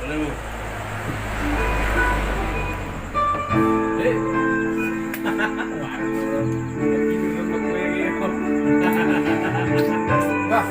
Aduh. Eh. Waduh. Begitu sama gue gitu. Wah.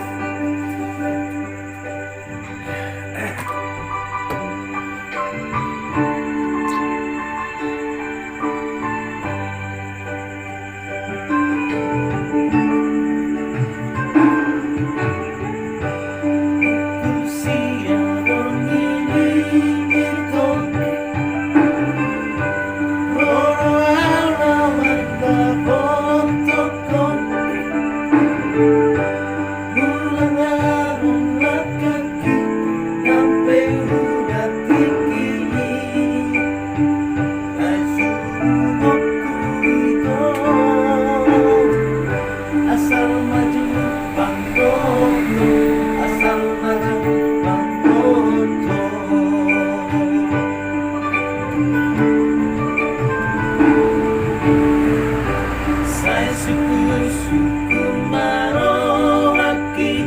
Asal maju Banggoto, asal maju Banggoto. Saya suku Marohaki,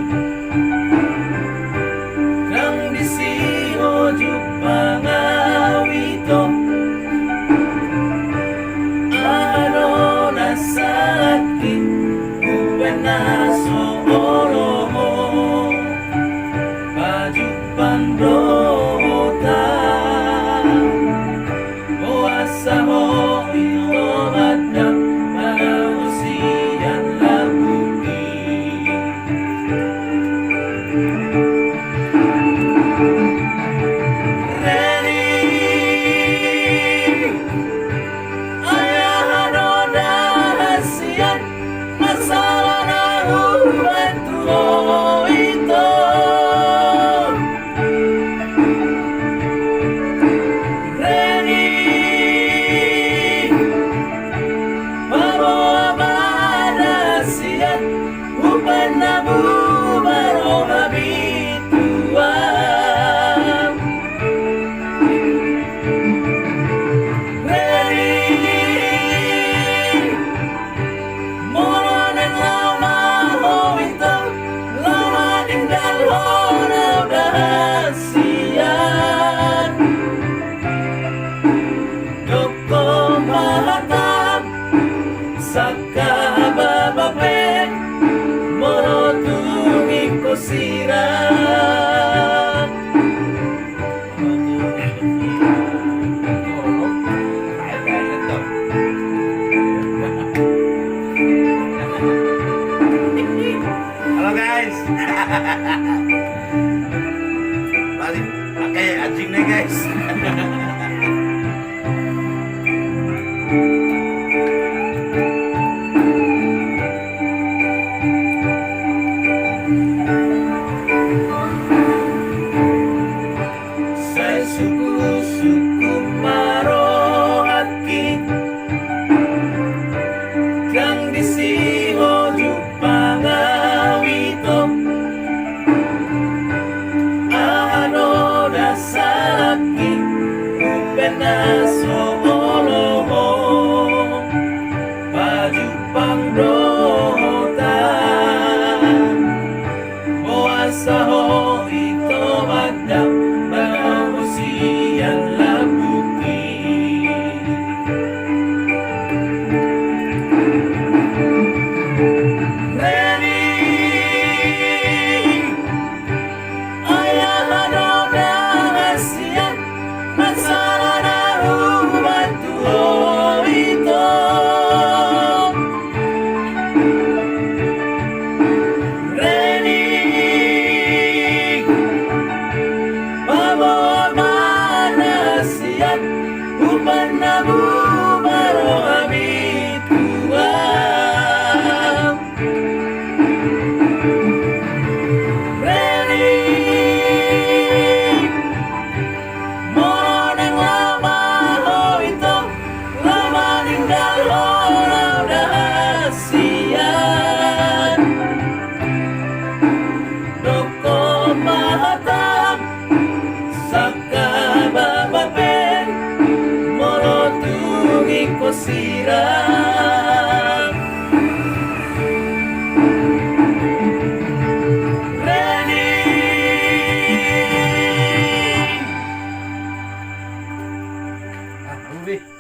kang disiho Jupangawito, ano nasakit Naso oromo baju pandota oasa ho ito madam mausian labuki Reni ayah anoda hasian masalah Saka babape morotungi ko sirang halo guys. Masih pakai anjing nih guys. Suku Marohaki, kang disiho Jupangawito, ano dasaki upenaso oloho baju pangrota oasa ho ito madam yang labuki Reni ayah anoda hasian masalah nahu movie.